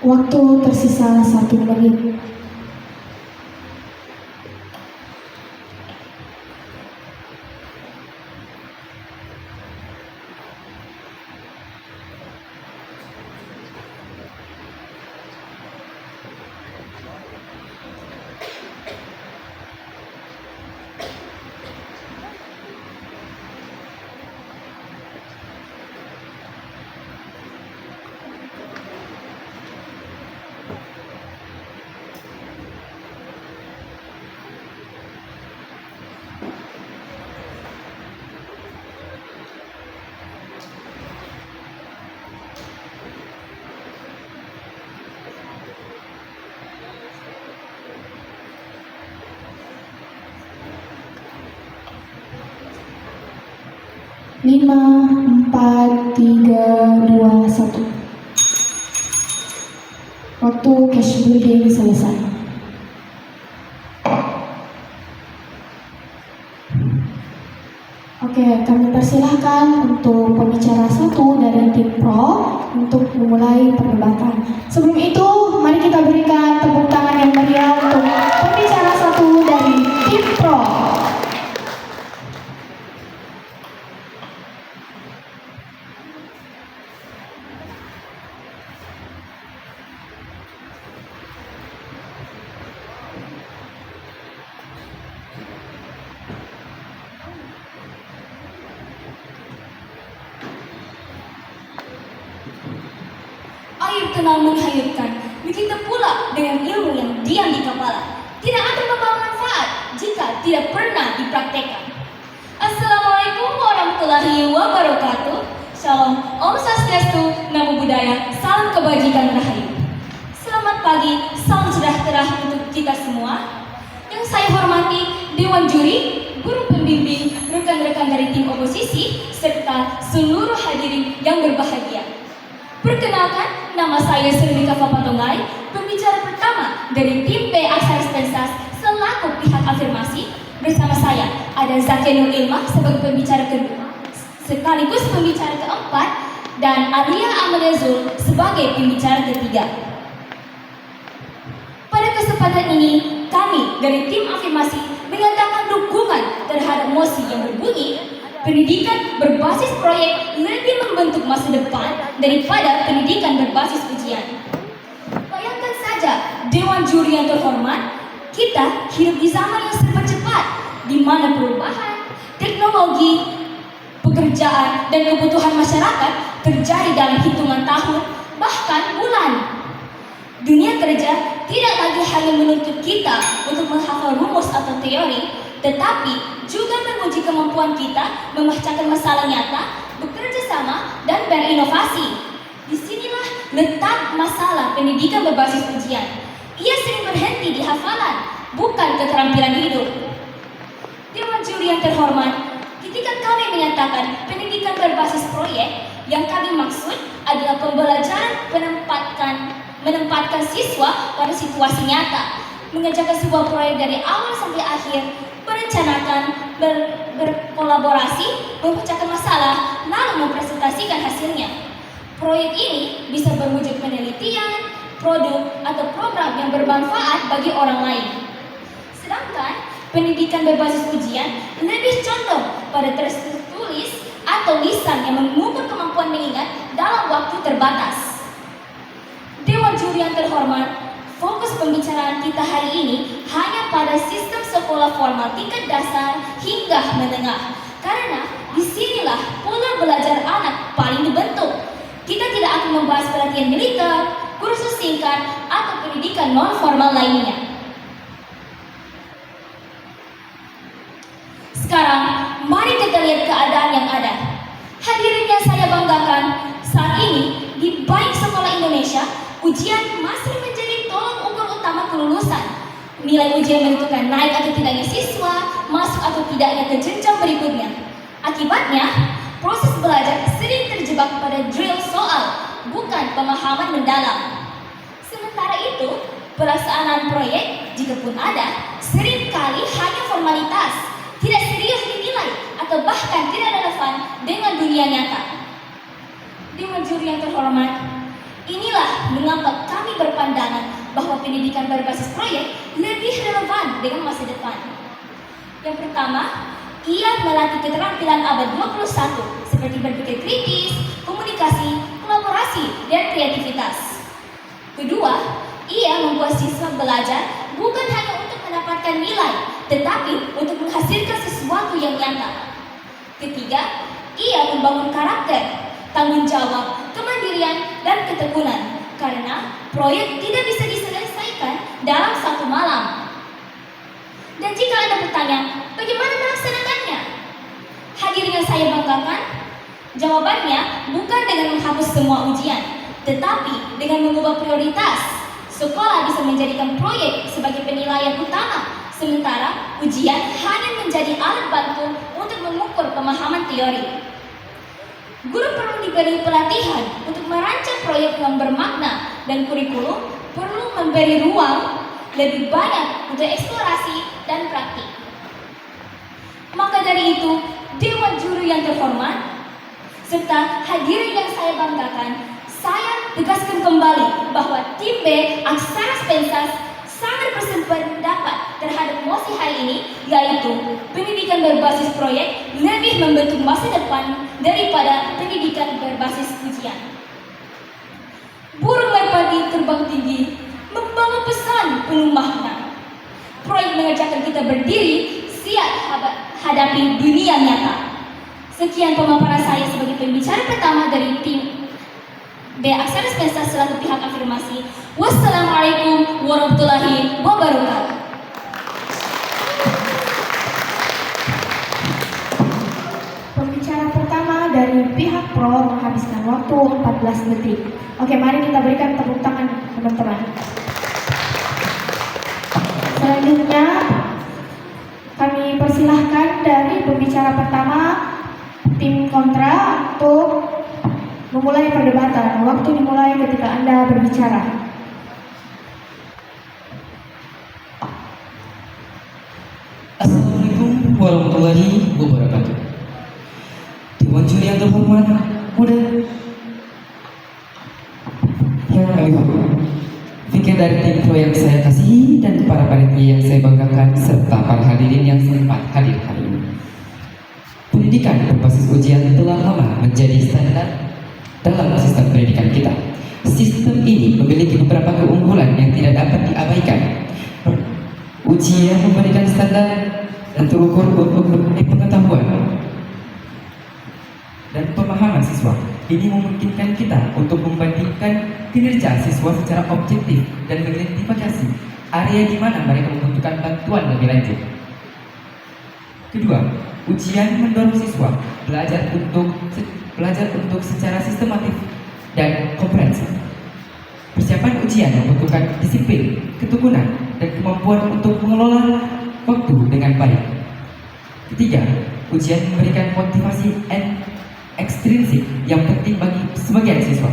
Waktu tersisa 1 menit. Lima, 4, 3, 2, 1. Waktu cash building selesai. Oke, kami persilahkan untuk pembicara 1 dari tim Pro untuk memulai perdebatan. Sebelum itu, mari kita berikan tepuk tangan yang meriah untuk pembicara 1 dari tim Pro. Air kenal menghanyutkan, begitu pula dengan ilmu yang diam di kepala. Tidak akan membawa manfaat jika tidak pernah dipraktekkan. Assalamualaikum warahmatullahi wabarakatuh. Shalom, Om Swastiastu, Namo Buddhaya, salam kebajikan rahayu. Selamat pagi, salam sejahtera untuk kita semua. Yang saya hormati Dewan Juri, guru pembimbing, rekan-rekan dari tim oposisi, serta seluruh hadirin yang berbahagia. Perkenalkan, nama saya Srivika Fapatongai, pembicara pertama dari tim P Aksara Pensas selaku pihak afirmasi. Bersama saya ada Zakianur Ilmah sebagai pembicara kedua, sekaligus pembicara keempat, dan Alia Amalia Zul sebagai pembicara ketiga. Pada kesempatan ini, kami dari tim afirmasi menyatakan dukungan terhadap mosi yang berbunyi pendidikan berbasis proyek lebih membentuk masa depan daripada pendidikan berbasis ujian. Bayangkan saja, Dewan Juri yang terhormat, kita hidup di zaman yang serba cepat, di mana perubahan, teknologi, pekerjaan, dan kebutuhan masyarakat terjadi dalam hitungan tahun, bahkan bulan. Dunia kerja tidak lagi hanya menuntut kita untuk menghafal rumus atau teori, tetapi juga menguji kemampuan kita memecahkan masalah nyata, bekerja sama, dan berinovasi. Disinilah letak masalah pendidikan berbasis ujian. Ia sering berhenti di hafalan, bukan keterampilan hidup. Dewan Juri yang terhormat, ketika kami menyatakan pendidikan berbasis proyek, yang kami maksud adalah pembelajaran menempatkan siswa pada situasi nyata, mengerjakan sebuah proyek dari awal sampai akhir, merencanakan, berkolaborasi, memecahkan masalah, lalu mempresentasikan hasilnya. Proyek ini bisa berwujud penelitian, produk, atau program yang bermanfaat bagi orang lain. Sedangkan pendidikan berbasis ujian lebih condong pada tertulis atau lisan yang mengukur kemampuan mengingat dalam waktu terbatas. Dewan Juri yang terhormat, fokus pembicaraan kita hari ini hanya pada sistem sekolah formal tingkat dasar hingga menengah. Karena disinilah pola belajar anak paling dibentuk. Kita tidak akan membahas pelatihan militer, kursus singkat, atau pendidikan non-formal lainnya. Sekarang, mari kita lihat keadaan yang ada. Hadirin yang saya banggakan, saat ini di banyak sekolah Indonesia, ujian masih menjadi tolak ukur utama kelulusan. Nilai ujian menentukan naik atau tidaknya siswa, masuk atau tidaknya ke jenjang berikutnya. Akibatnya, proses belajar sering terjebak pada drill soal, bukan pemahaman mendalam. Sementara itu, pelaksanaan proyek, jika pun ada, seringkali hanya formalitas, tidak serius dinilai, atau bahkan tidak relevan dengan dunia nyata. Dewan Juri yang terhormat, Inilah mengapa kami berpandangan bahwa pendidikan berbasis proyek lebih relevan dengan masa depan. Yang pertama, ia melatih keterampilan abad 21 seperti berpikir kritis, komunikasi, kolaborasi, dan kreativitas. Kedua, ia membuat siswa belajar bukan hanya untuk mendapatkan nilai, tetapi untuk menghasilkan sesuatu yang nyata. Ketiga, ia membangun karakter, tanggung jawab, kemandirian, dan ketekunan karena proyek tidak bisa diselesaikan dalam satu malam. Dan jika Anda bertanya, bagaimana melaksanakannya? Hadirin yang saya banggakan, jawabannya bukan dengan menghapus semua ujian, tetapi dengan mengubah prioritas. Sekolah bisa menjadikan proyek sebagai penilaian utama, sementara ujian hanya menjadi alat bantu untuk mengukur pemahaman teori. Guru perlu diberi pelatihan untuk merancang proyek yang bermakna dan kurikulum perlu memberi ruang lebih banyak untuk eksplorasi dan praktik. Maka dari itu, Dewan Juru yang terhormat, serta hadirin yang saya banggakan, saya tegaskan kembali bahwa tim B Aksara Spensas sangat bersependapat terhadap mosi hari ini, yaitu pendidikan berbasis proyek lebih membentuk masa depan daripada pendidikan berbasis ujian. Burung merpati terbang tinggi membawa pesan penuh makna. Proyek mengerjakan kita berdiri siap hadapi dunia nyata. Sekian pemaparan saya sebagai pembicara pertama dari tim B Aksara Spensas selaku pihak afirmasi. Wassalamualaikum warahmatullahi wabarakatuh. Pembicara pertama dari pihak pro menghabiskan waktu 14 detik. Oke, mari kita berikan tepuk tangan teman-teman. Selanjutnya kami persilahkan dari pembicara pertama tim kontra untuk memulai perdebatan. Waktu dimulai ketika Anda berbicara. Assalamualaikum warahmatullahi wabarakatuh. Dewan Juri yang terhormat, muda yang kami pikir dari tim pro yang saya kasihi dan para panitia yang saya banggakan serta para hadirin yang sempat hadir hari ini. Pendidikan berbasis ujian telah lama menjadi standar dalam sistem pendidikan kita. Sistem ini memiliki beberapa keunggulan yang tidak dapat diabaikan. Ujian memberikan standar dan terukur untuk menilai pengetahuan dan pemahaman siswa. Ini memungkinkan kita untuk membandingkan kinerja siswa secara objektif dan mengidentifikasi area di mana mereka membutuhkan bantuan lebih lanjut. Kedua, ujian mendorong siswa belajar untuk secara sistematif dan komprehensif. Persiapan ujian membutuhkan disiplin, ketekunan, dan kemampuan untuk mengelola waktu dengan baik. Ketiga, ujian memberikan motivasi ekstrinsik yang penting bagi sebagian siswa.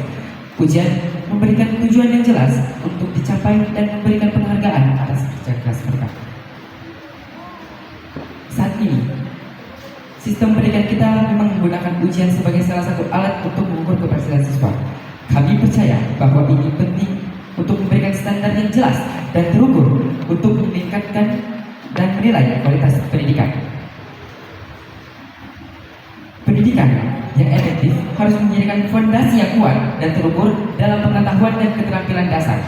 Ujian memberikan tujuan yang jelas untuk dicapai dan memberikan penghargaan atas kerja keras mereka. Saat ini, sistem pendidikan kita memang menggunakan ujian sebagai salah satu alat untuk mengukur keberhasilan siswa. Kami percaya bahwa ini penting untuk memberikan standar yang jelas dan terukur untuk meningkatkan dan menilai kualitas pendidikan. Pendidikan yang efektif harus menjadikan fondasi yang kuat dan terukur dalam pengetahuan dan keterampilan dasar.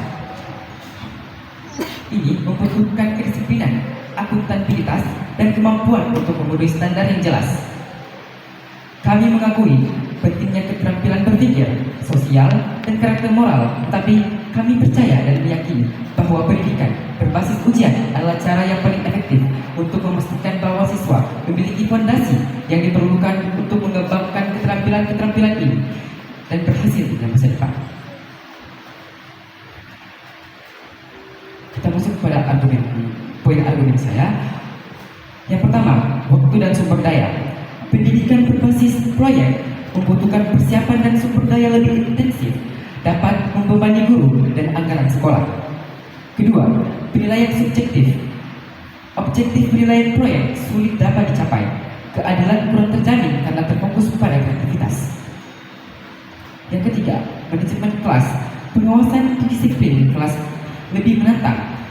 Ini membutuhkan kedisiplinan, akuntabilitas, dan kemampuan untuk memenuhi standar yang jelas. Kami mengakui pentingnya keterampilan berpikir, sosial, dan karakter moral, tetapi kami percaya dan meyakini bahwa pendidikan berbasis ujian adalah cara yang paling efektif untuk memastikan bahwa siswa memiliki fondasi yang diperlukan untuk mengembangkan keterampilan-keterampilan ini dan berhasil dalam masa depan. Kita masuk pada poin argumen saya. Yang pertama, waktu dan sumber daya. Pendidikan berbasis proyek membutuhkan persiapan dan sumber daya lebih intensif, dapat membebani guru dan anggaran sekolah. Kedua, penilaian subjektif. Objektif penilaian proyek sulit dapat dicapai. Keadilan kurang terjamin karena terfokus pada kreativitas. Yang ketiga, manajemen kelas Pengawasan disiplin kelas lebih menantang.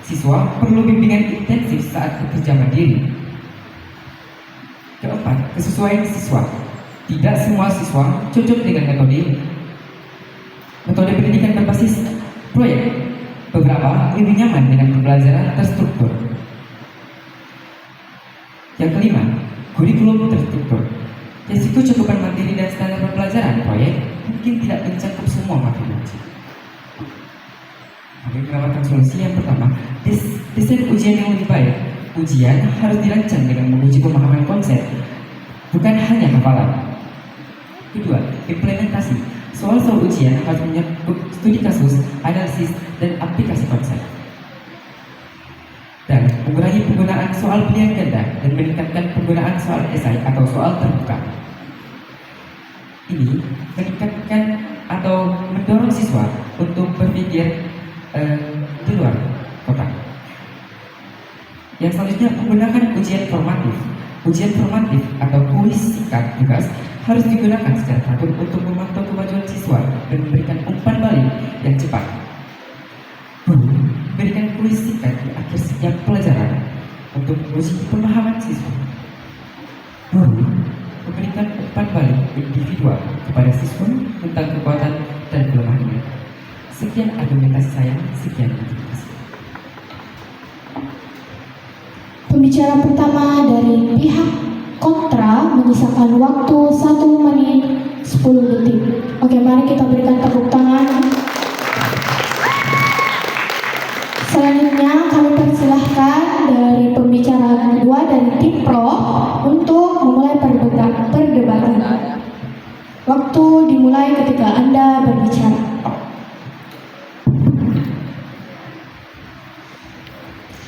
Siswa perlu bimbingan intensif saat bekerja mandiri. Keempat, kesesuaian siswa. Tidak semua siswa cocok dengan metode pendidikan berbasis proyek. Beberapa lebih nyaman dengan pembelajaran terstruktur. Yang kelima, kurikulum terstruktur. Risiko cakupan materi dan standar pembelajaran proyek mungkin tidak mencakup semua materi uji. Kami menawarkan solusi yang pertama, desain ujian yang lebih baik. Ujian harus dirancang dengan menguji pemahaman konsep, bukan hanya hafalan. Kedua, implementasi. Soal-soal ujian harus menyangkut studi kasus, analisis, dan aplikasi konsep. Dan mengurangi penggunaan soal pilihan ganda dan meningkatkan penggunaan soal esai atau soal terbuka. Ini meningkatkan atau mendorong siswa untuk berpikir di luar kotak. Yang selanjutnya, menggunakan ujian formatif. Ujian formatif atau kuis singkat tugas harus digunakan secara teratur untuk memantau kemajuan siswa dan memberikan umpan balik yang cepat. Guru berikan kuis singkat di akhir setiap pelajaran untuk menguji pemahaman siswa. Guru memberikan umpan balik individual kepada siswa tentang kekuatan dan kelemahannya. Sekian argumentasi saya, sekian terima kasih. Pembicara pertama dari pihak kontra menyisakan waktu 1 menit 10 detik. Oke, mari kita berikan tepuk tangan. Selanjutnya kami persilahkan dari pembicara kedua dari tim pro untuk memulai perdebatan. Waktu dimulai ketika Anda berbicara.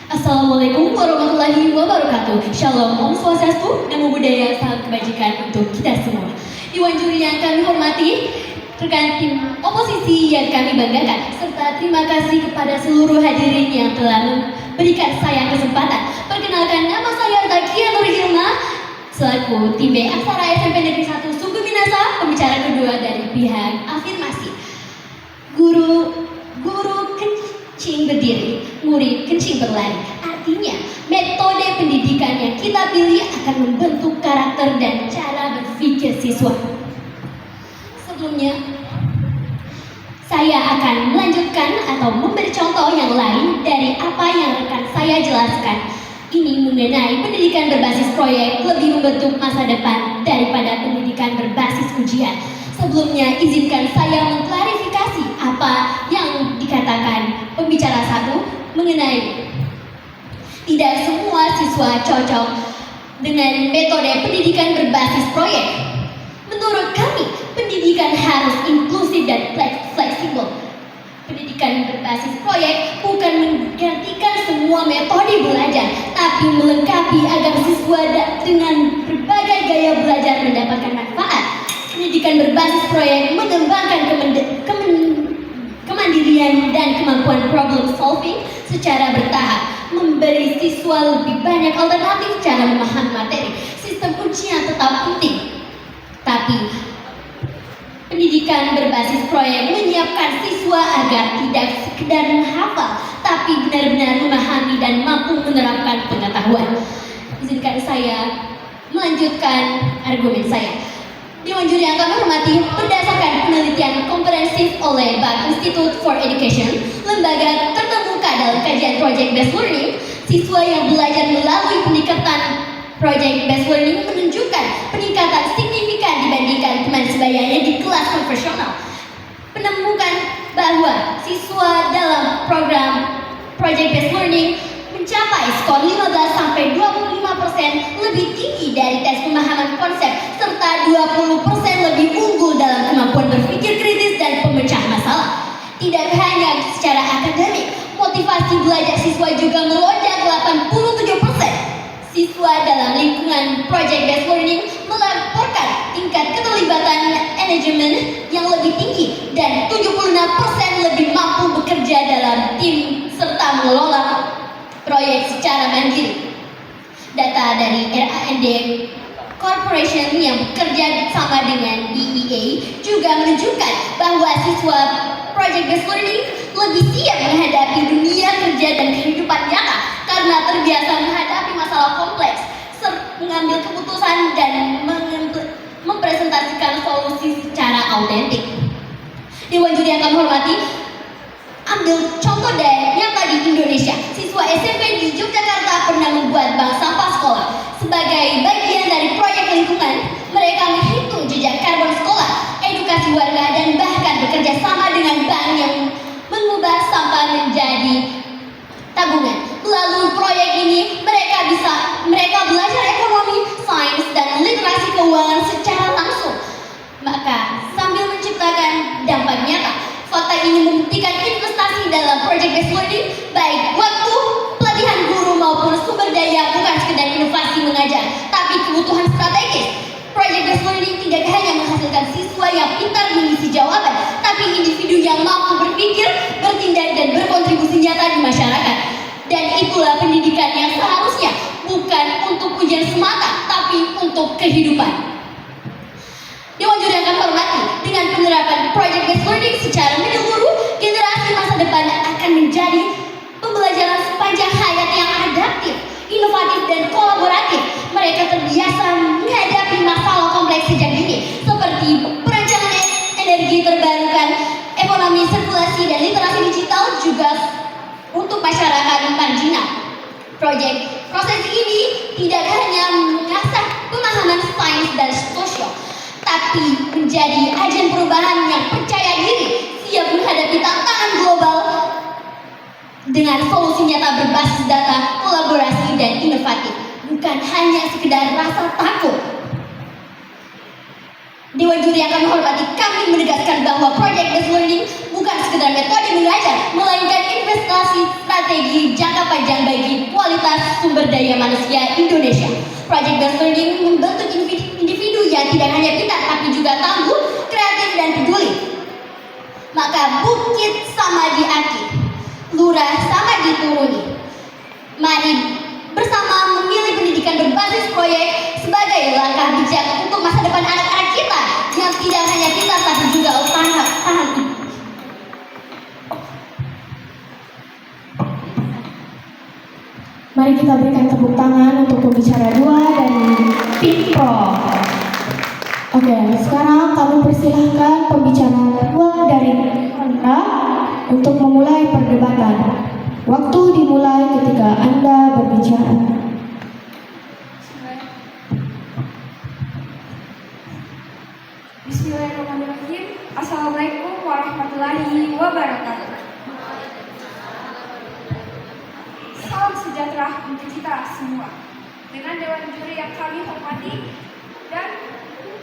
Assalamualaikum warahmatullahi wabarakatuh. Shalom, Om Swastiastu, Namo Buddhaya, salam kebajikan untuk kita semua. Dewan juri yang kami hormati, rekan tim oposisi yang kami banggakan, serta terima kasih kepada seluruh hadirin yang telah memberikan saya kesempatan. Perkenalkan, nama saya Zakia Nur Hilma, selaku tim B Aksara SMP Negeri 1 Sumber Minasa, pembicara kedua dari pihak afirmasi. Guru kencing berdiri, murid kencing berlari. Artinya, metode pendidikan yang kita pilih akan membentuk karakter dan cara berpikir siswa. Sebelumnya, saya akan melanjutkan atau memberi contoh yang lain dari apa yang rekan saya jelaskan. Ini mengenai pendidikan berbasis proyek lebih membentuk masa depan daripada pendidikan berbasis ujian. Sebelumnya, izinkan saya mengklarifikasi apa yang dikatakan pembicara satu mengenai tidak semua siswa cocok dengan metode pendidikan berbasis proyek. Menurut kami, pendidikan harus inklusif dan fleksibel. Pendidikan berbasis proyek bukan menggantikan semua metode belajar, tapi melengkapi agar siswa dengan berbagai gaya belajar mendapatkan manfaat. Pendidikan berbasis proyek mengembangkan kemandirian dan kemampuan problem solving secara bertahap, memberi siswa lebih banyak alternatif cara memahami materi. Sistem ujian tetap penting, tapi pendidikan berbasis proyek menyiapkan siswa agar tidak sekedar menghafal, tapi benar-benar memahami dan mampu menerapkan pengetahuan. Izinkan saya melanjutkan argumen saya. Dewan juri yang kami hormati, berdasarkan penelitian komprehensif oleh Bank Institute for Education, lembaga terkemuka dalam kajian Project Based Learning, siswa yang belajar melalui pendekatan Project Based Learning menunjukkan peningkatan signifikan dibandingkan teman sebayanya di kelas konvensional. Penemukan bahwa siswa dalam program Project Based Learning mencapai skor 15-25% lebih tinggi dari tes pemahaman konsep, serta 20% lebih unggul dalam kemampuan berpikir kritis dan pemecah masalah. Tidak hanya secara akademik, motivasi belajar siswa juga melonjak 87%. Siswa dalam lingkungan Project Based Learning melaporkan tingkat keterlibatan manajemen yang lebih tinggi dan 76% lebih mampu bekerja dalam tim serta mengelola proyek secara mandiri. Data dari RAND Corporation yang bekerja sama dengan DEA juga menunjukkan bahwa siswa project-based learning lebih siap menghadapi dunia kerja dan kehidupan nyata karena terbiasa menghadapi masalah kompleks, mengambil keputusan dan mempresentasikan solusi secara autentik. Dewan juri yang kami hormati, ambil contoh dari nyata di Indonesia. Siswa SMP di Yogyakarta pernah membuat bank sampah sekolah. Sebagai bagian dari proyek lingkungan, mereka menghitung jejak karbon sekolah, edukasi warga, dan bahkan bekerja sama dengan bank yang mengubah sampah menjadi tabungan. Melalui proyek ini, mereka belajar ekonomi, sains, dan literasi keuangan secara langsung. Maka, sambil menciptakan dampak nyata, fakta ini membuktikan investasi dalam project-based learning, baik waktu, pelatihan guru maupun sumber daya bukan sekedar inovasi mengajar, tapi kebutuhan strategis. Project-based learning tidak hanya menghasilkan siswa yang pintar mengisi jawaban, tapi individu yang mampu berpikir, bertindak, dan berkontribusi nyata di masyarakat. Dan itulah pendidikan yang seharusnya bukan untuk ujian semata, tapi untuk kehidupan. Dewan juri yang kami hormati, dengan penerapan project-based learning secara menyeluruh, generasi masa depan akan menjadi pembelajaran sepanjang hayat yang adaptif, inovatif, dan kolaboratif. Mereka terbiasa menghadapi masalah kompleks sejak dini, seperti perancangan energi terbarukan, ekonomi sirkulasi, dan literasi digital, juga untuk masyarakat marginal. Proses ini tidak hanya mengasah pemahaman sains dan sosial, tapi menjadi agen perubahan yang percaya diri, siap menghadapi tantangan global dengan solusi nyata berbasis data, kolaborasi, dan inovatif, bukan hanya sekedar rasa takut. Dewan juri yang kami hormati, kami menegaskan bahwa project-based learning bukan sekedar metode mengajar, melainkan investasi strategi jangka panjang bagi kualitas sumber daya manusia Indonesia. Project-based learning membentuk individu yang tidak hanya pintar, tapi juga tangguh, kreatif, dan peduli. Maka bukit sama diaki, lurah sama dituruni. Mari bersama memilih pendidikan berbasis proyek sebagai langkah bijak untuk masa depan anak-anak kita yang tidak hanya pintar tapi juga tahan hidup. Mari kita berikan tepuk tangan untuk pembicara 2 dari Tim Pro. Oke, sekarang kami persilahkan pembicara 2 dari Anda untuk memulai perdebatan. Waktu dimulai ketika Anda berbicara. Bismillahirrahmanirrahim. Assalamualaikum warahmatullahi wabarakatuh. Salam sejahtera untuk kita semua. Dengan dewan juri yang kami hormati dan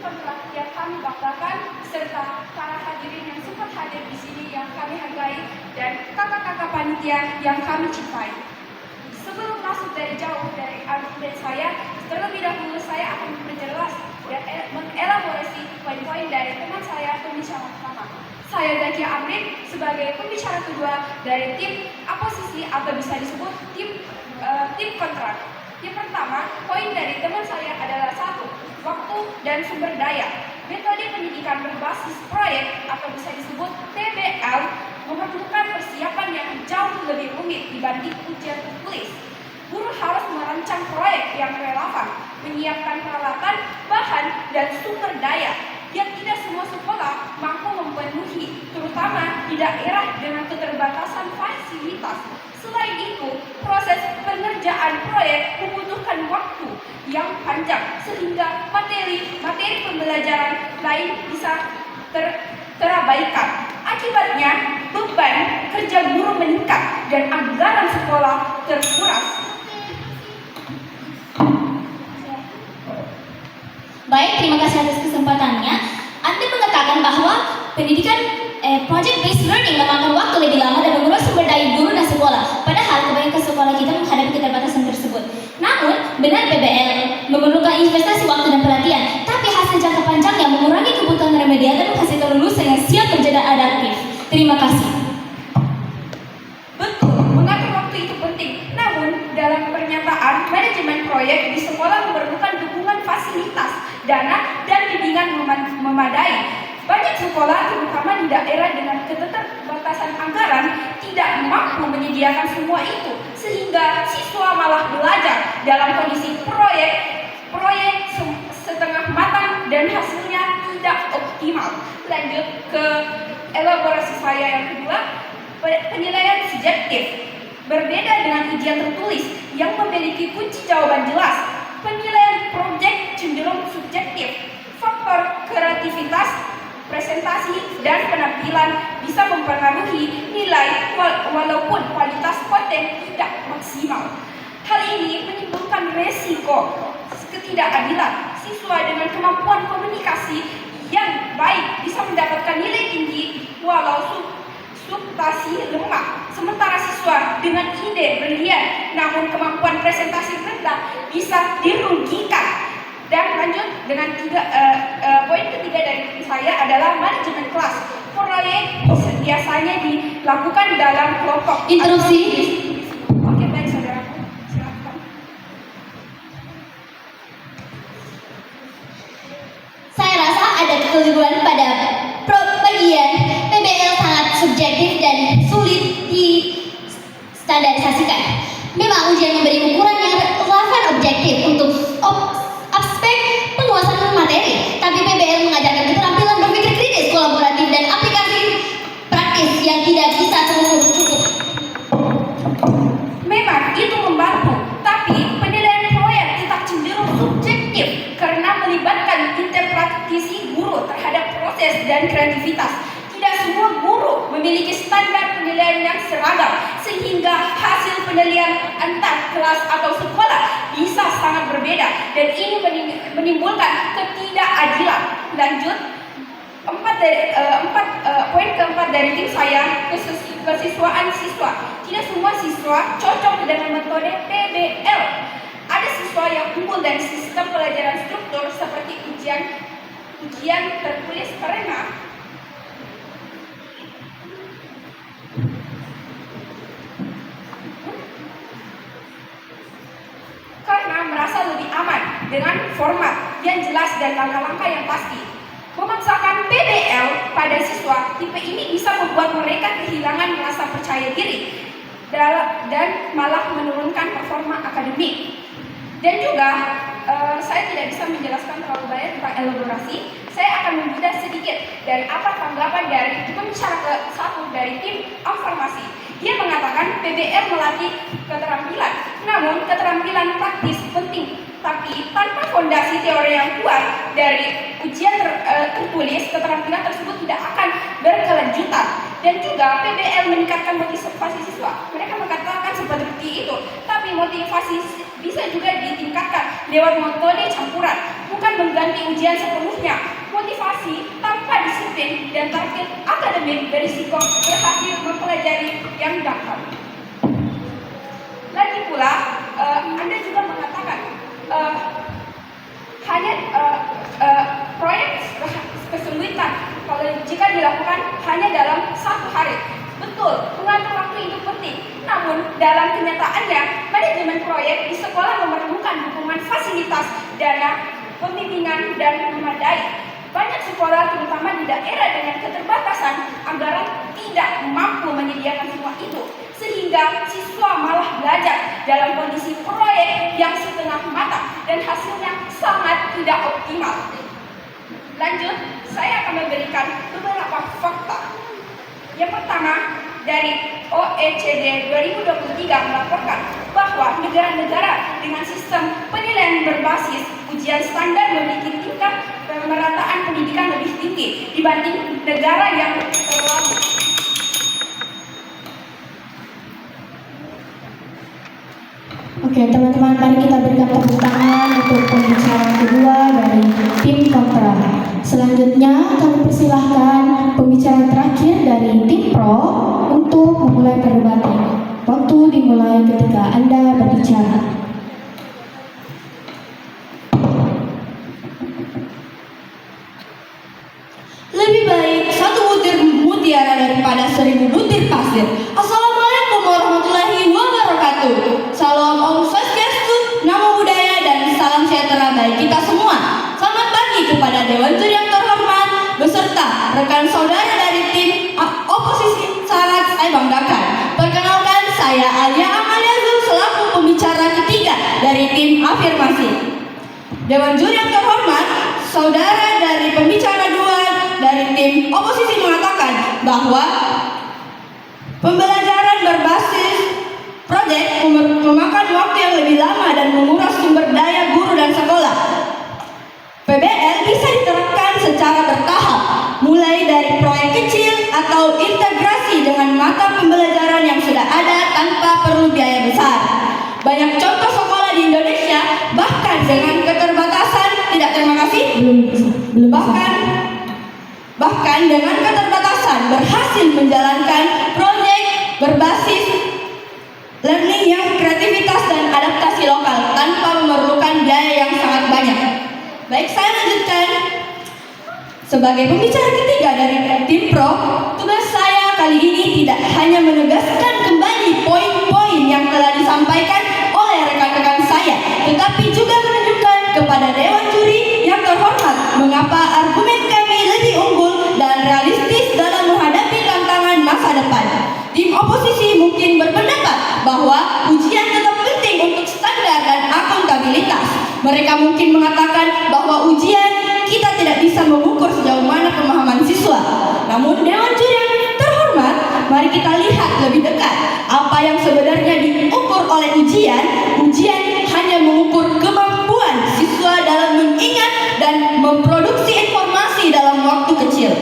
kontrak yang kami banggakan, serta para hadirin yang sempat hadir di sini yang kami hargai, dan kakak-kakak panitia yang kami cintai. Sebelum masuk dari jauh dari argumen saya, terlebih dahulu saya akan memperjelas dan mengelaborasi poin-poin dari teman saya pembicara pertama. Saya Zakia Amrin sebagai pembicara kedua dari tim oposisi atau bisa disebut tim kontrak. Yang pertama, poin dari teman saya adalah 1. Waktu dan sumber daya. Metode pendidikan berbasis proyek atau bisa disebut PBL memerlukan persiapan yang jauh lebih rumit dibanding ujian tertulis. Guru harus merancang proyek yang relevan, menyiapkan peralatan, bahan, dan sumber daya yang tidak semua sekolah mampu memenuhi, terutama di daerah dengan keterbatasan fasilitas. Selain itu, proses pengerjaan proyek membutuhkan waktu yang panjang sehingga materi pembelajaran lain bisa terabaikan. Akibatnya, beban kerja guru meningkat dan anggaran sekolah terkuras. Baik, terima kasih atas kesempatannya. Anda mengatakan bahwa pendidikan project-based learning memakan waktu lebih lama dan menguras sumber daya guru dan sekolah. Padahal kebanyakan sekolah kita menghadapi keterbatasan tersebut. Namun, benar PBL memerlukan investasi waktu dan pelatihan, tapi hasil jangka panjang yang mengurangi kebutuhan remedial dan menghasilkan lulusan yang siap kerja dan adaptif. Terima kasih. Betul, mengatur waktu itu penting. Namun, dalam pernyataan, manajemen proyek di sekolah memerlukan dukungan fasilitas, dana, dan bimbingan memadai. Banyak sekolah, terutama di daerah dengan keterbatasan anggaran, tidak mampu menyediakan semua itu, sehingga siswa malah belajar dalam kondisi proyek setengah matang dan hasilnya tidak optimal. Lanjut ke elaborasi saya yang kedua, penilaian subjektif. Berbeda dengan ujian tertulis yang memiliki kunci jawaban jelas, penilaian proyek cenderung subjektif. Faktor kreativitas, presentasi, dan penampilan bisa mempengaruhi nilai walaupun kualitas konten tidak maksimal. Hal ini menimbulkan resiko ketidakadilan. Siswa dengan kemampuan komunikasi yang baik bisa mendapatkan nilai tinggi walau substansi lemah. Sementara siswa dengan ide brilian namun kemampuan presentasi rendah bisa dirugikan. Dan lanjut dengan poin ketiga dari saya adalah manajemen kelas. Proyek biasanya dilakukan dalam kelompok. Interupsi. Oke, baik saudaraku, silakan. Saya rasa ada kekeliruan pada bagian PBL sangat subjektif dan sulit distandarisasikan. Memang ujian memberi ukuran yang relevan objektif untuk aspek penguasaan materi, tapi PBL mengajarkan keterampilan berpikir kritis, kolaboratif, dan aplikasi praktis yang tidak bisa terukur cukup. Memang itu membantu, tapi penilaian proyek tetap cenderung subjektif karena melibatkan interpretasi guru terhadap proses dan kreativitas. Tidak semua guru memiliki standar penilaian yang seragam, sehingga hasil penilaian antar kelas atau sekolah bisa sangat berbeda, dan ini menimbulkan ketidakadilan. Lanjut, poin keempat dari tim saya, kesiswaan siswa. Tidak semua siswa cocok dengan metode PBL. Ada siswa yang unggul dari sistem pelajaran struktur seperti ujian tertulis karena merasa lebih aman dengan format yang jelas dan langkah-langkah yang pasti. Memaksakan PBL pada siswa tipe ini bisa membuat mereka kehilangan rasa percaya diri dan malah menurunkan performa akademik. Dan juga saya tidak bisa menjelaskan terlalu banyak tentang elaborasi. Saya akan membedah sedikit dari apa tanggapan dari pembicara ke-1 dari tim informasi. Dia mengatakan PBL melatih keterampilan, namun keterampilan praktis penting. Tapi tanpa fondasi teori yang kuat dari ujian tertulis, keterampilan tersebut tidak akan berkelanjutan. Dan juga PBL meningkatkan motivasi siswa. Mereka mengatakan seperti itu, tapi motivasi bisa juga ditingkatkan lewat metode campuran, bukan mengganti ujian sepenuhnya. Motivasi tanpa disiplin dan target akademik berisiko berhasil mempelajari yang dangkal. Lagi pula, Anda juga mengatakan hanya proyek kesulitan kalau jika dilakukan hanya dalam 1 hari. Betul, mengatur waktu itu penting. Namun dalam kenyataannya, manajemen proyek di sekolah memerlukan dukungan fasilitas, dana, pembimbingan, dan memadai. Banyak sekolah, terutama di daerah dengan keterbatasan anggaran, tidak mampu menyediakan semua itu, sehingga siswa malah belajar dalam kondisi proyek yang setengah matang dan hasilnya sangat tidak optimal. Lanjut, saya akan memberikan beberapa fakta. Yang pertama, dari OECD 2023 melaporkan bahwa negara-negara dengan sistem penilaian berbasis ujian standar memiliki tingkat pemerataan pendidikan lebih tinggi dibanding negara yang terlalu. Oke teman-teman, mari kita berikan tepuk tangan untuk pembicara kedua dari tim kontra. Selanjutnya kami persilahkan pembicara terakhir dari tim pro untuk memulai perdebatan. Waktu dimulai ketika Anda berbicara. Lebih baik 1 butir mutiara daripada 1000 butir pasir. Assalamualaikum warahmatullahi wabarakatuh. Salam Om Swastiastu, Namo Buddhaya, dan salam sejahtera bagi kita semua. Selamat pagi kepada Dewan Juri yang terhormat beserta Dewan juri yang terhormat, saudara dari pembicara dua dari tim oposisi mengatakan bahwa pembelajaran berbasis proyek memakan waktu yang lebih lama dan menguras sumber daya guru dan sekolah. PBL bisa diterapkan secara bertahap, mulai dari proyek kecil atau integrasi dengan mata pembelajaran yang sudah ada tanpa perlu biaya besar. Banyak contoh sekolah di Indonesia bahkan dengan keterbatasan bahkan dengan keterbatasan berhasil menjalankan proyek berbasis learning yang kreativitas dan adaptasi lokal tanpa memerlukan biaya yang sangat banyak. Baik, saya lanjutkan. Sebagai pembicara ketiga dari tim Pro, tugas saya kali ini tidak hanya menegaskan kembali poin-poin yang telah disampaikan oleh rekan-rekan saya, tetapi juga menunjukkan kepada Dewan Juri yang terhormat mengapa argumen kami lebih unggul dan realistis dalam menghadapi tantangan masa depan. Tim oposisi mungkin berpendapat bahwa ujian tetap penting untuk standar dan akuntabilitas. Mereka mungkin mengatakan bahwa ujian kita tidak bisa mengukur sejauh mana pemahaman siswa. Namun Dewan Juri yang terhormat, mari kita lihat lebih dekat apa yang sebenarnya diukur oleh ujian. Ujian hanya mengukur kemampuan siswa dalam mengingat dan memproduksi informasi dalam waktu kecil.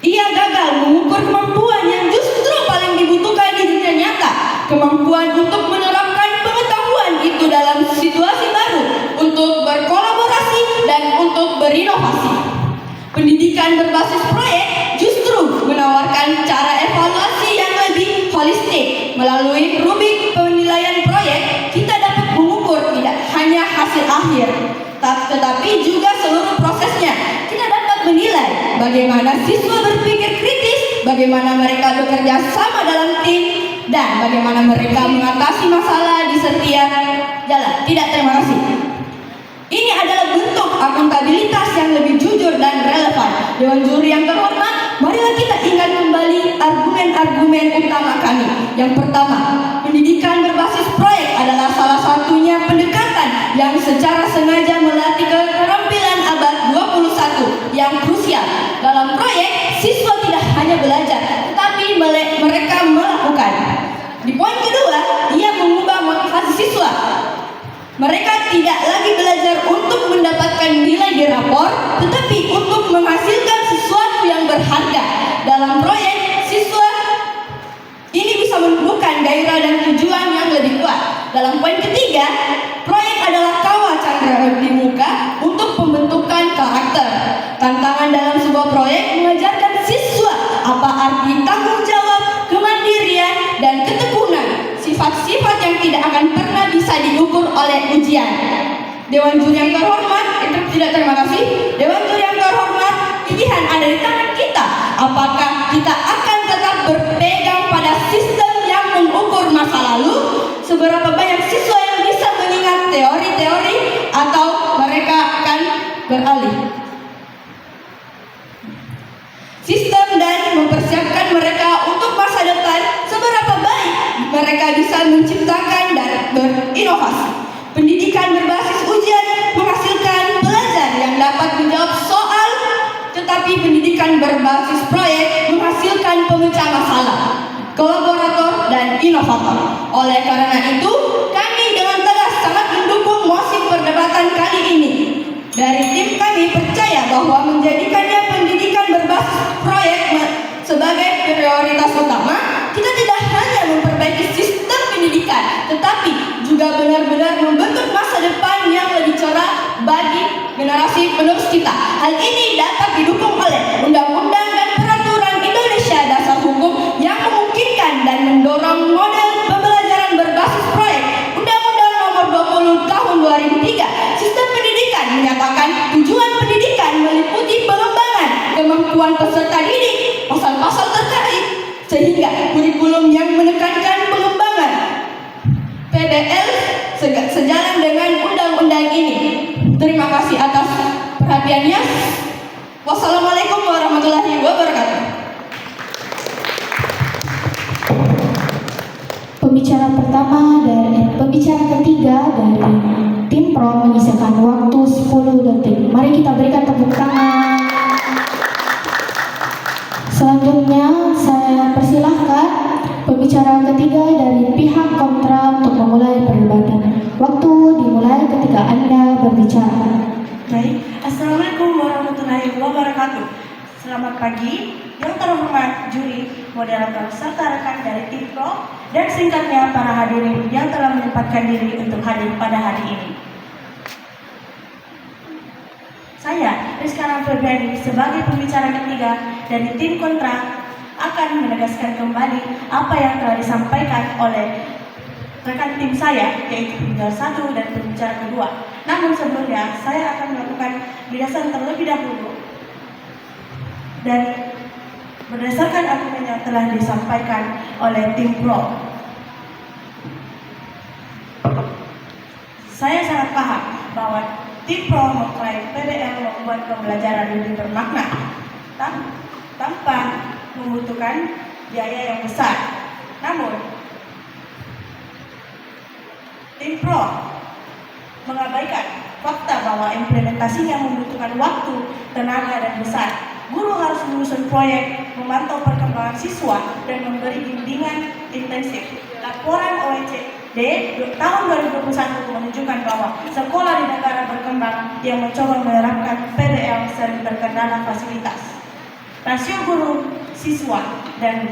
Ia gagal mengukur kemampuan yang justru paling dibutuhkan di dunia nyata, kemampuan untuk menerapkan pengetahuan itu dalam situasi baru, untuk berkolaborasi dan untuk berinovasi. Pendidikan berbasis proyek justru menawarkan cara evaluasi yang lebih holistik. Melalui rubrik penilaian proyek, kita dapat mengukur tidak hanya hasil akhir, tetapi juga seluruh prosesnya. Kita dapat menilai bagaimana siswa berpikir kritis, bagaimana mereka bekerja sama dalam tim, dan bagaimana mereka mengatasi masalah di setiap jalan. Tidak, terima kasih. Ini adalah bentuk akuntabilitas yang lebih jujur dan relevan. Dewan Juri yang terhormat, marilah kita ingat kembali argumen-argumen utama kami. Yang pertama, pendidikan berbasis proyek adalah salah satunya pendekatan yang secara sengaja melatih keterampilan abad 21 yang krusial. Dalam proyek, siswa tidak hanya belajar, tetapi mereka melakukan. Di poin kedua, ia mengubah motivasi siswa. Mereka tidak lagi belajar untuk mendapatkan nilai di rapor, tetapi untuk menghasilkan sesuatu yang berharga. Dalam proyek, siswa ini bisa menemukan gairah dan tujuan yang lebih kuat. Dalam poin ketiga, proyek adalah kawah candra di muka untuk pembentukan karakter. Tantangan dalam sebuah proyek mengajarkan siswa apa arti tanggung jawab, kemandirian, dan ketekunan. Sifat-sifat yang tidak akan pernah bisa diukur oleh ujian. Dewan Juri yang terhormat, terima kasih. Dewan Juri yang terhormat, pilihan ada di tangan kita. Apakah kita akan tetap berpegang pada sistem yang mengukur masa lalu? Seberapa banyak siswa yang bisa mengingat teori-teori, atau mereka akan beralih sistem dan mempersiapkan mereka untuk masa depan? Seberapa baik mereka bisa menciptakan dan berinovasi? Pendidikan berbasis ujian menghasilkan pelajar yang dapat menjawab soal, tetapi pendidikan berbasis proyek menghasilkan pemecah masalah, kolaborator, dan inovator. Oleh karena itu, kami dengan tegas sangat mendukung mosi perdebatan kali ini. Dari tim kami percaya bahwa menjadikannya pendidikan berbasis proyek sebagai prioritas utama, kita tidak hanya memperbaiki sistem pendidikan, tetapi juga benar-benar membentuk masa depan yang lebih cerah bagi generasi penerus kita. Hal ini dapat didukung oleh undang-undang dan peraturan Indonesia Dasar Hukum yang memungkinkan dan mendorong model pembelajaran berbasis proyek. Undang-Undang Nomor 20 Tahun 2003, Sistem Pendidikan menyatakan tujuan pendidikan meliputi pengembangan kemampuan peserta didik, pasal-pasal terkait, sehingga kurikulum yang menekankan pengembangan PBL sejalan dengan undang-undang ini. Terima kasih atas perhatiannya. Wassalamualaikum warahmatullahi wabarakatuh. Pembicara ketiga dari tim Pro menyisakan Selamat pagi, yang terhormat juri, moderator, serta rekan dari tim Pro, dan singkatnya para hadirin yang telah menyempatkan diri untuk hadir pada hari ini. Saya, Rizka Febriani, sebagai pembicara ketiga dari tim kontra, akan menegaskan kembali apa yang telah disampaikan oleh rekan tim saya, yaitu pembicara satu dan pembicara kedua. Namun sebelumnya, saya akan melakukan bidasan terlebih dahulu. Dan berdasarkan argumen yang telah disampaikan oleh tim Pro, saya sangat paham bahwa tim Pro mengklaim PBL membuat pembelajaran lebih bermakna tanpa membutuhkan biaya yang besar. Namun, tim Pro mengabaikan fakta bahwa implementasinya membutuhkan waktu, tenaga, dan besar. Guru harus menyusun proyek, memantau perkembangan siswa, dan memberi bimbingan intensif. Laporan OECD tahun 2021 menunjukkan bahwa sekolah di negara berkembang yang mencoba menerapkan PBL sering terkendala fasilitas. Rasio guru, siswa, dan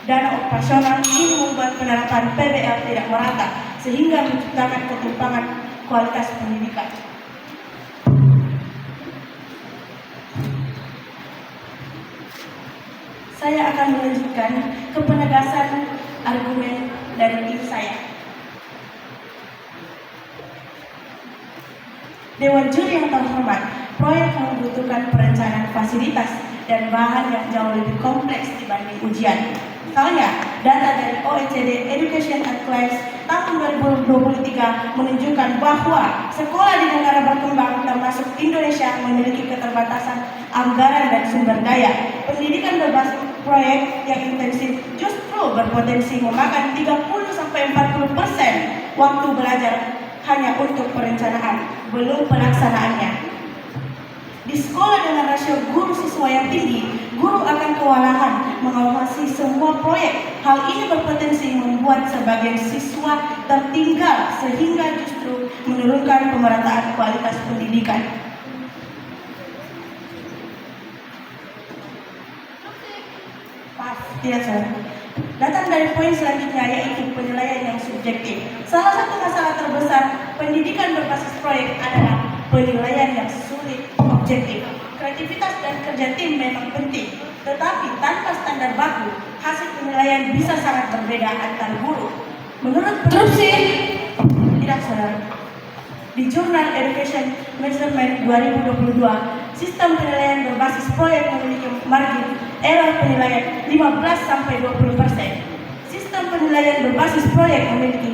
dana operasional ini membuat penerapan PBL tidak merata, sehingga menciptakan ketimpangan kualitas pendidikan. Saya akan melanjutkan ke penegasan argumen dari tim saya. Dewan Juri yang terhormat, proyek membutuhkan perencanaan fasilitas dan bahan yang jauh lebih kompleks dibanding ujian. Misalnya, data dari OECD Education and Class tahun 2023 menunjukkan bahwa sekolah di negara berkembang termasuk Indonesia memiliki keterbatasan anggaran dan sumber daya. Pendidikan berbasis proyek yang intensif justru berpotensi memakan 30-40% waktu belajar hanya untuk perencanaan, belum pelaksanaannya. Di sekolah dengan rasio guru siswa yang tinggi, guru akan kewalahan mengawasi semua proyek. Hal ini berpotensi membuat sebagian siswa tertinggal sehingga justru menurunkan pemerataan kualitas pendidikan. Tidak salah. Datang dari poin selanjutnya, yaitu penilaian yang subjektif. Salah satu masalah terbesar pendidikan berbasis proyek adalah penilaian yang sulit objektif. Kreativitas dan kerja tim memang penting, tetapi tanpa standar baku, hasil penilaian bisa sangat berbeda antar guru. Menurut tidak salah. Di Jurnal Education Measurement 2022, sistem penilaian berbasis proyek memiliki margin error penilaian 15-20%. Sistem penilaian berbasis proyek memiliki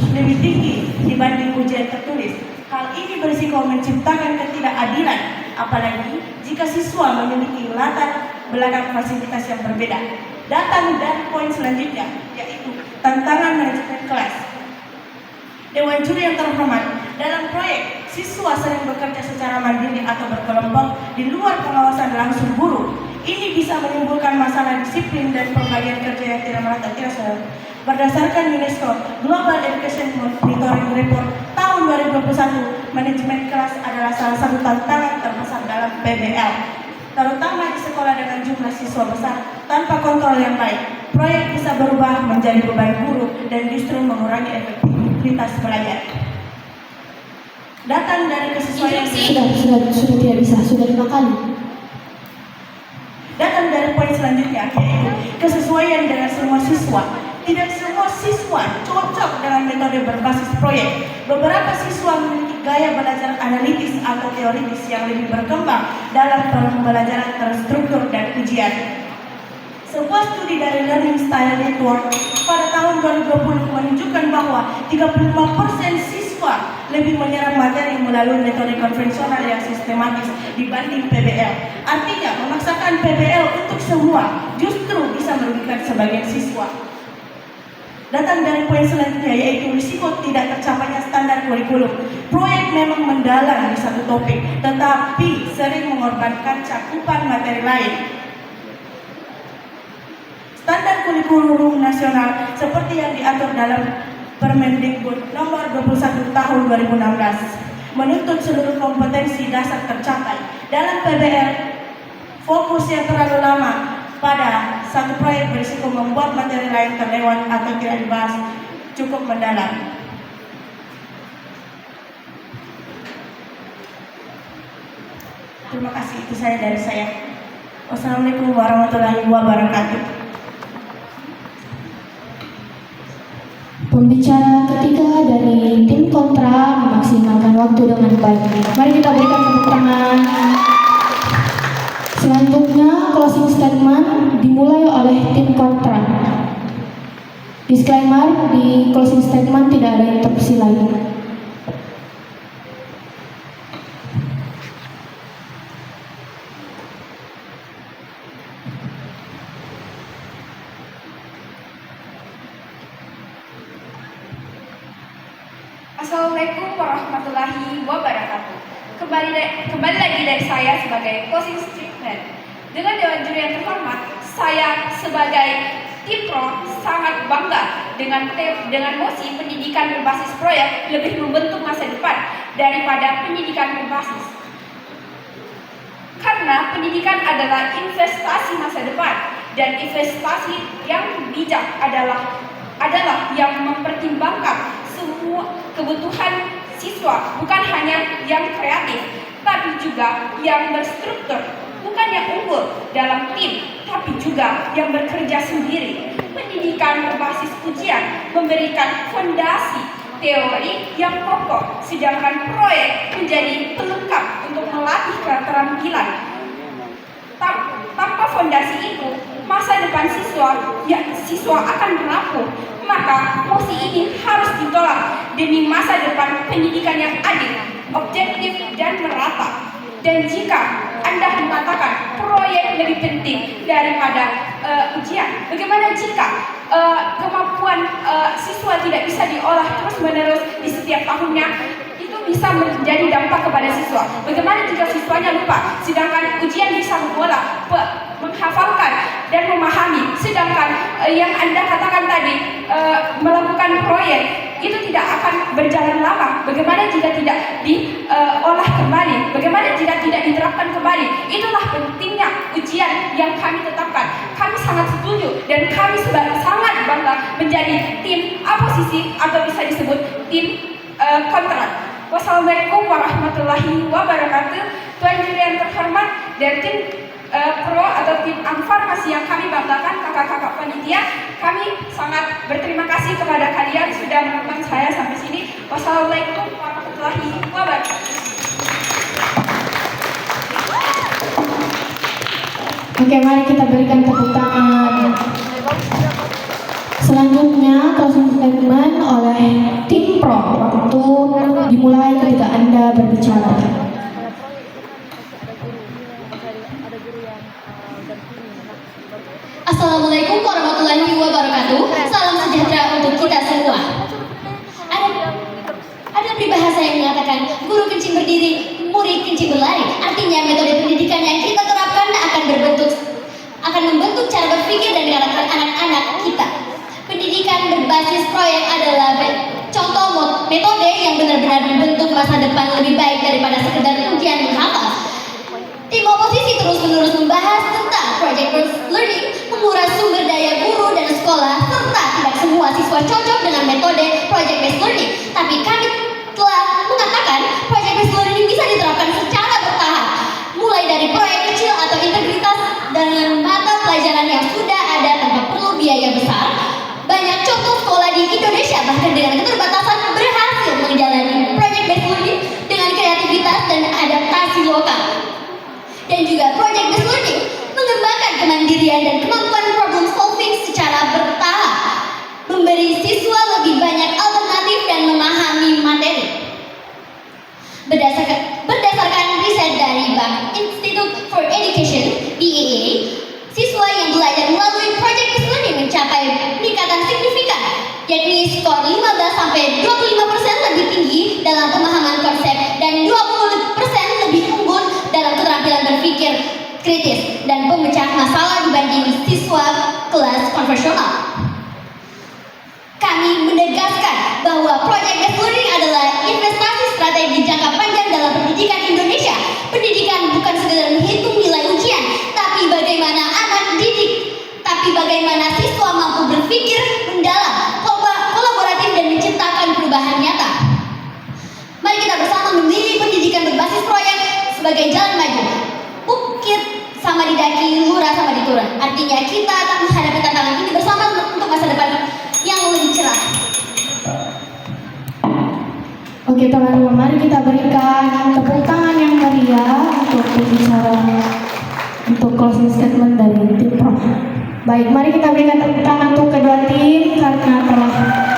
lebih tinggi dibanding ujian tertulis. Hal ini berisiko menciptakan ketidakadilan, apalagi jika siswa memiliki latar belakang fasilitas yang berbeda. Datang dari poin selanjutnya, yaitu tantangan manajemen kelas. Dewan Juri yang terhormat, dalam proyek, siswa sering bekerja secara mandiri atau berkelompok di luar pengawasan langsung guru. Ini bisa menimbulkan masalah disiplin dan pembagian kerja yang tidak merata. Berdasarkan UNESCO Global Education Monitoring Report tahun 2021, manajemen kelas adalah salah satu tantangan terbesar dalam PBL, terutama di sekolah dengan jumlah siswa besar tanpa kontrol yang baik. Proyek bisa berubah menjadi beban guru dan justru mengurangi efektivitas belajar. Datang dari kesesuaian. Sudah tidak bisa, sudah 5 kali. Datang dari poin selanjutnya, yaitu kesesuaian dengan semua siswa. Tidak semua siswa cocok dengan metode berbasis proyek. Beberapa siswa memiliki gaya belajar analitis atau teoritis yang lebih berkembang dalam pembelajaran terstruktur dan ujian. Sebuah studi dari Learning Style Network pada tahun 2020 menunjukkan bahwa 35% siswa lebih menyerap materi melalui metode konvensional yang sistematis dibanding PBL. Artinya, memaksakan PBL untuk semua justru bisa merugikan sebagian siswa. Datang dari poin selanjutnya, yaitu risiko tidak tercapainya standar kurikulum. Proyek memang mendalam di satu topik, tetapi sering mengorbankan cakupan materi lain. Standar kurikulum nasional seperti yang diatur dalam Permendikbud nomor 21 tahun 2016 menuntut seluruh kompetensi dasar tercapai. Dalam PBL, Fokus yang terlalu lama pada satu proyek berisiko membuat materi lain terlewat atau tidak dibahas cukup mendalam. Terima kasih, itu saya dari saya. Wassalamualaikum warahmatullahi wabarakatuh. Pembicara ketiga dari tim kontra memaksimalkan waktu dengan baik. Mari kita berikan tepuk tangan. Selanjutnya closing statement dimulai oleh tim kontra. Disclaimer, di closing statement tidak ada interupsi lagi. Assalamualaikum warahmatullahi wabarakatuh. Kembali lagi dari saya sebagai closing statement. Dengan Dewan Juri yang terhormat, saya sebagai tim pro sangat bangga dengan mosi pendidikan berbasis proyek lebih membentuk masa depan daripada pendidikan berbasis. Karena pendidikan adalah investasi masa depan, dan investasi yang bijak adalah yang mempertimbangkan semua kebutuhan siswa, bukan hanya yang kreatif, tapi juga yang berstruktur, bukan yang unggul dalam tim, tapi juga yang bekerja sendiri. Pendidikan berbasis ujian memberikan fondasi teori yang kokoh, sedangkan proyek menjadi pelengkap untuk melatih keterampilan. Tanpa fondasi itu, masa depan siswa akan rapuh. Maka mosi ini harus ditolak demi masa depan pendidikan yang adil, objektif, dan merata. Dan jika Anda mengatakan proyek lebih penting daripada ujian, bagaimana jika kemampuan siswa tidak bisa diolah terus-menerus di setiap tahunnya? Itu bisa menjadi dampak kepada siswa. Bagaimana jika siswanya lupa, sedangkan ujian bisa mengolah, menghafalkan, dan memahami, sedangkan yang Anda katakan tadi melakukan proyek itu tidak akan berjalan lama. Bagaimana jika tidak diolah kembali? Bagaimana jika tidak diterapkan kembali? Itulah pentingnya ujian yang kami tetapkan. Kami sangat setuju dan kami sangat bangga menjadi tim oposisi atau bisa disebut tim kontra. Wassalamualaikum warahmatullahi wabarakatuh. Tuan Juri yang terhormat dan tim pro atau tim farmasi yang kami banggakan, kakak-kakak panitia, kami sangat berterima kasih kepada kalian sudah menonton saya sampai sini. Wassalamualaikum warahmatullahi wabarakatuh. Oke, mari kita berikan tepuk tangan. Selanjutnya closing statement oleh tim pro. Waktu dimulai ketika Anda berbicara. Assalamualaikum warahmatullahi wabarakatuh. Salam sejahtera untuk kita semua. Ada peribahasa yang mengatakan guru kencing berdiri, murid kencing berlari. Artinya metode pendidikan yang kita terapkan akan membentuk cara berpikir dan karakter anak-anak kita. Pendidikan berbasis proyek adalah contoh metode yang benar-benar membentuk masa depan lebih baik daripada sekedar ujian menghafal. Tim oposisi terus-menerus membahas tentang project-based learning, menguras sumber daya guru dan sekolah, serta tidak semua siswa cocok dengan metode project-based learning. Tapi kami telah mengatakan project-based learning bisa diterapkan secara bertahap, mulai dari proyek kecil atau integritas dengan mata pelajaran yang sudah ada tanpa perlu biaya besar. Banyak contoh sekolah di Indonesia bahkan dengan keterbatasan berhasil menjalani project-based learning dengan kreativitas dan adaptasi lokal. Dan juga project-based learning mengembangkan kemandirian dan kemampuan problem solving secara bertahap, memberi siswa lebih banyak alternatif dan memahami materi. Berdasarkan riset dari Bank Institute for Education (BIEA), siswa yang belajar melalui project-based learning mencapai peningkatan signifikan, yakni skor 15-25% lebih tinggi dalam pemahaman konsep dan 20% lebih unggul dalam keterampilan berpikir kritis dan pemecah masalah dibanding siswa kelas konvensional. Kami menegaskan bahwa project-based learning adalah investasi strategi jangka panjang dalam pendidikan Indonesia. Pendidikan bukan sekedar menghitung nilai ujian, nantinya kita akan menghadapi tantangan ini bersama untuk masa depan yang lebih cerah. Oke teman-teman, mari kita berikan tepuk tangan yang meriah untuk pembicara untuk closing statement dari tim Pro. Baik, mari kita berikan tepuk tangan untuk kedua tim karena telah